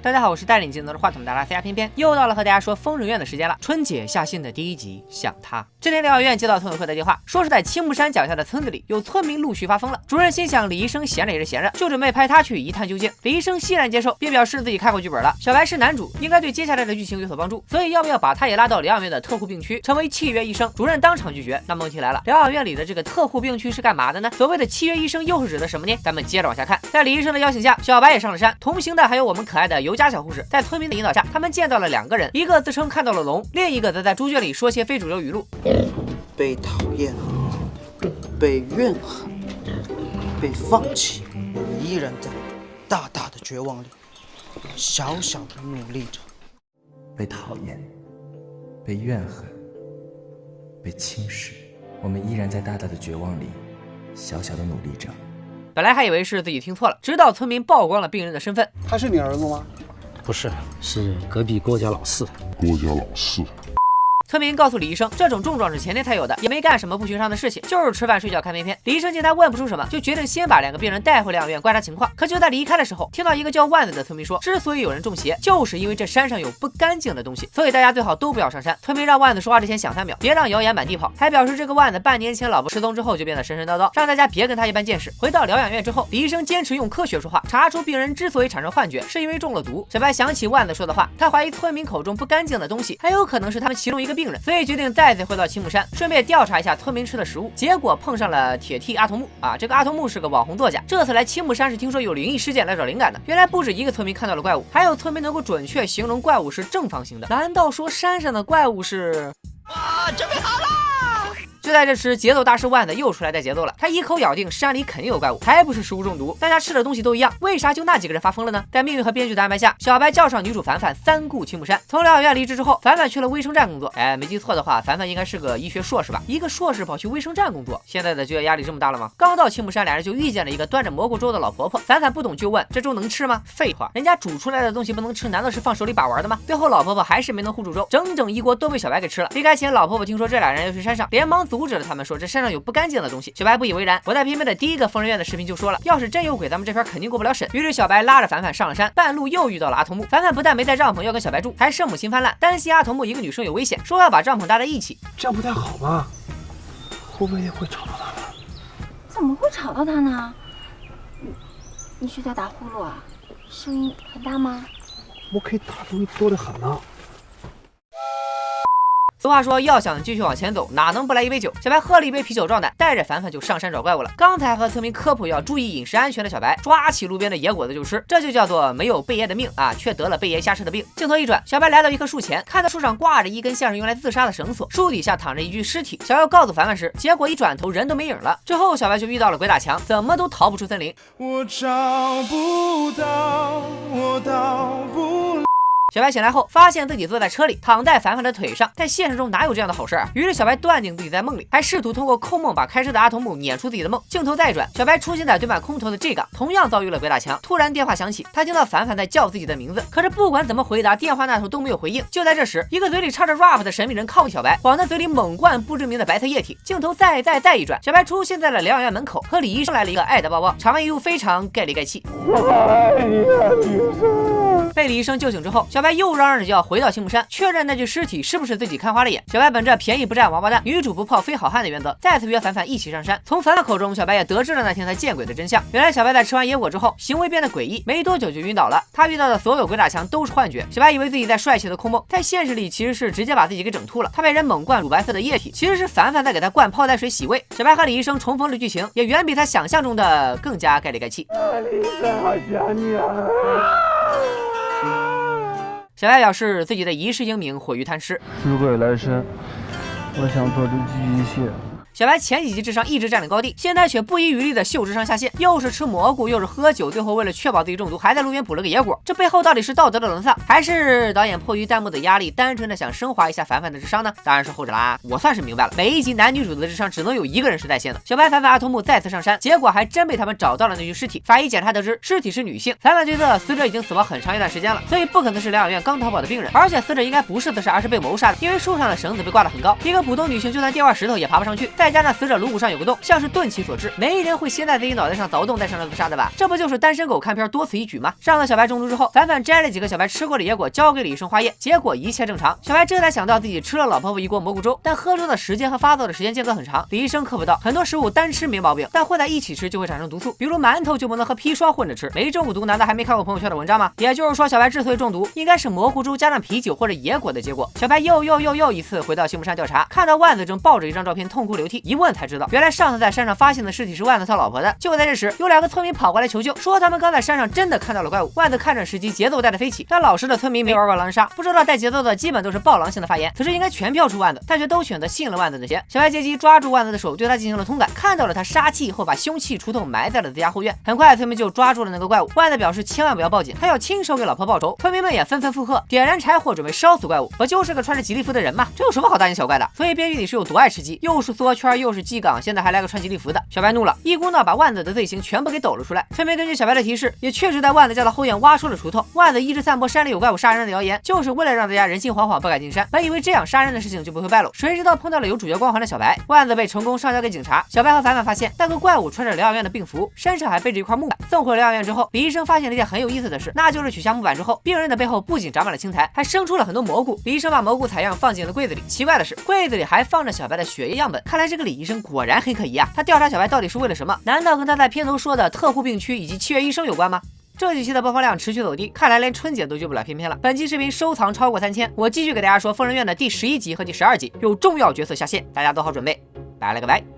大家好，我是带领技能的话筒的拉斯亚偏偏，又到了和大家说疯人院的时间了。春姐下线的第1集，想他。这天疗养院接到村委会的电话，说是在青木山脚下的村子里有村民陆续发疯了。主任心想李医生闲着也是闲着，就准备派他去一探究竟。李医生欣然接受，并表示自己看过剧本了，小白是男主，应该对接下来的剧情有所帮助，所以要不要把他也拉到疗养院的特护病区，成为契约医生？主任当场拒绝。那么问题来了，疗养院里的这个特护病区是干嘛的呢？所谓的契约医生又是指的什么呢？咱们接着往下看。在李医生的邀请下，小白也上了山，同行的还有我们可爱的尤佳小护士。在村民的引导下，他们见到了2个人，一个自称看到了龙，另一个则在猪圈里说些非主流语录。被讨厌，被怨恨，被放弃，我们依然在大大的绝望里，小小的努力着。被讨厌，被怨恨，被轻视，我们依然在大大的绝望里，小小的努力着。本来还以为是自己听错了，直到村民曝光了病人的身份。他是你儿子吗？不是，是隔壁郭家老四。村民告诉李医生，这种症状是前天才有的，也没干什么不寻常的事情，就是吃饭睡觉看片片。李医生见他问不出什么，就决定先把2个病人带回疗养院观察情况。可就在离开的时候，听到一个叫万子的村民说，之所以有人中邪，就是因为这山上有不干净的东西，所以大家最好都不要上山。村民让万子说话之前想3秒，别让谣言满地跑，还表示这个万子半年前老婆失踪之后就变得神神叨叨，让大家别跟他一般见识。回到疗养院之后，李医生坚持用科学说话，查出病人之所以产生幻觉，是因为中了毒。小白想起万子说的话，他怀疑村民口中不干净的东西，很有可能是他们其中一个病人，所以决定再次回到青木山，顺便调查一下村民吃的食物。结果碰上了铁 T 阿童木啊，这个阿童木是个网红作家，这次来青木山是听说有灵异事件来找灵感的。原来不止一个村民看到了怪物，还有村民能够准确形容怪物是正方形的。难道说山上的怪物是？准备好了！就在这时，节奏大师万子又出来带节奏了。他一口咬定山里肯定有怪物，还不是食物中毒。大家吃的东西都一样，为啥就那几个人发疯了呢？在命运和编剧的安排下，小白叫上女主凡凡3顾青木山。从疗养院离职之后，凡凡去了卫生站工作。没记错的话，凡凡应该是个医学硕士吧？一个硕士跑去卫生站工作，现在的就业压力这么大了吗？刚到青木山，2人就遇见了一个端着蘑菇粥的老婆婆。凡凡不懂就问：这粥能吃吗？废话，人家煮出来的东西不能吃，难道是放手里把玩的吗？最后老婆婆还是没能护住粥，整整1锅都被小白给吃了。离开前，老婆婆听说这2人要去山上，连忙阻止了他们，说这山上有不干净的东西。小白不以为然，我在偏偏的第1个疯人院的视频就说了，要是真有鬼，咱们这片肯定过不了审。于是小白拉着凡凡上了山，半路又遇到了阿童木。凡凡不但没带帐篷要跟小白住，还圣母心泛滥，担心阿童木一个女生有危险，说要把帐篷搭在一起。这样不太好吧？会不会吵到他呢？怎么会吵到他呢？你是在打呼噜啊？声音很大吗？我可以打东西多得很呢。俗话说，要想继续往前走，哪能不来一杯酒？小白喝了一杯啤酒壮胆，带着凡凡就上山找怪物了。刚才和村民科普要注意饮食安全的小白，抓起路边的野果子就吃，这就叫做没有贝爷的命啊，却得了贝爷瞎吃的病。镜头一转，小白来到一棵树前，看到树上挂着一根像是用来自杀的绳索，树底下躺着一具尸体。想要告诉凡凡时，结果一转头人都没影了。之后小白就遇到了鬼打墙，怎么都逃不出森林。我找不到，我到不了。小白醒来后，发现自己坐在车里，躺在凡凡的腿上。在现实中哪有这样的好事啊？于是小白断定自己在梦里，还试图通过控梦把开车的阿童木撵出自己的梦。镜头再转，小白出现在对面空投的 G 港，同样遭遇了鬼打墙。突然电话响起，他听到凡凡在叫自己的名字，可是不管怎么回答，电话那头都没有回应。就在这时，一个嘴里插着 rap 的神秘人靠近小白，往他嘴里猛灌不知名的白色液体。镜头再一转，小白出现在了疗养院门口，和李医生来了一个爱的抱抱，场面一度非常盖里盖气。被李医生救醒之后，小白又嚷嚷着就要回到青木山，确认那具尸体是不是自己看花了眼。小白本着便宜不占王八蛋，女主不泡非好汉的原则，再次约凡凡一起上山。从凡凡口中，小白也得知了那天他见鬼的真相。原来小白在吃完野果之后，行为变得诡异，没多久就晕倒了。他遇到的所有鬼打墙都是幻觉。小白以为自己在帅气的控梦，在现实里其实是直接把自己给整吐了。他被人猛灌乳白色的液体，其实是凡凡在给他灌泡开水洗胃。小白和李医生重逢的剧情也远比他想象中的更加盖里盖气。李医生好想你啊！小白表示自己的一世英名毁于贪吃。如果有来生，我想做只机械。小白前几集智商一直占领高地，现在却不遗余力的秀智商下线，又是吃蘑菇，又是喝酒，最后为了确保自己中毒，还在路边捕了个野果。这背后到底是道德的沦丧，还是导演迫于弹幕的压力，单纯的想升华一下凡凡的智商呢？当然是后者啦。我算是明白了，每一集男女主的智商只能有一个人是在线的。小白、凡凡、阿童木再次上山，结果还真被他们找到了那具尸体。法医检查得知，尸体是女性。凡凡推测死者已经死亡很长一段时间了，所以不可能是疗养院刚逃跑的病人，而且死者应该不是自杀，而是被谋杀的，因为树上的绳子被挂得很高，一个普通女性就算掉块石头也爬不上去。再再加上死者颅骨上有个洞，像是钝器所致，没人会先在自己脑袋上凿洞再上来自杀的吧？这不就是单身狗看片多此一举吗？上了小白中毒之后，凡凡摘了几个小白吃过的野果，交给了医生花叶，结果一切正常。小白这才想到自己吃了老婆婆一锅蘑菇粥，但喝粥的时间和发作的时间间隔很长。李医生科普到，很多食物单吃没毛病，但混在一起吃就会产生毒素，比如馒头就不能和砒霜混着吃。没中过毒难道还没看过朋友圈的文章吗？也就是说，小白之所以中毒，应该是蘑菇粥加上啤酒或者野果的结果。小白又一次回到刑部山调查，看到万子正抱着一张照片痛哭流涕，一问才知道，原来上次在山上发现的尸体是万子他老婆的。就在这时，有2个村民跑过来求救，说他们刚在山上真的看到了怪物。万子看准时机，节奏带的飞起，但老实的村民没玩过狼人杀，不知道带节奏的基本都是暴狼性的发言，此时应该全票出万子，但却都选择信了万子的邪。小白借机抓住万子的手，对他进行了通感，看到了他杀气后把凶器锄头埋在了自家后院。很快，村民就抓住了那个怪物。万子表示千万不要报警，他要亲手给老婆报仇。村民们也纷纷附和，点燃柴火准备烧死怪物。不就是个穿着吉利服的人吗？这有什么好大惊小怪的？所以编剧里是有多爱吃鸡，又是缩圈又是鸡岗，现在还来个穿吉利服的。小白怒了，一股脑把万子的罪行全部给抖了出来。村民根据小白的提示，也确实在万子家的后院挖出了锄头。万子一直散播山里有怪物杀人的谣言，就是为了让大家人心惶惶，不敢进山。本以为这样杀人的事情就不会败露，谁知道碰到了有主角光环的小白。万子被成功上交给警察。小白和凡凡发现那个怪物穿着疗养院的病服，身上还背着一块木板。送回疗养院之后，李医生发现了一件很有意思的事，那就是取下木板之后，病人的背后不仅长满了青苔，还生出了很多蘑菇。李医生把蘑菇采样放进了柜子里，奇怪的是，柜子里还放着小白的血液样本。看来这个李医生果然很可疑啊！他调查小白到底是为了什么？难道跟他在片头说的特护病区以及7月医生有关吗？这几期的播放量持续走低，看来连春节都救不了偏偏了。本期视频收藏超过3000，我继续给大家说《疯人院》的第11集和第12集，有重要角色下线，大家做好准备，拜了个拜。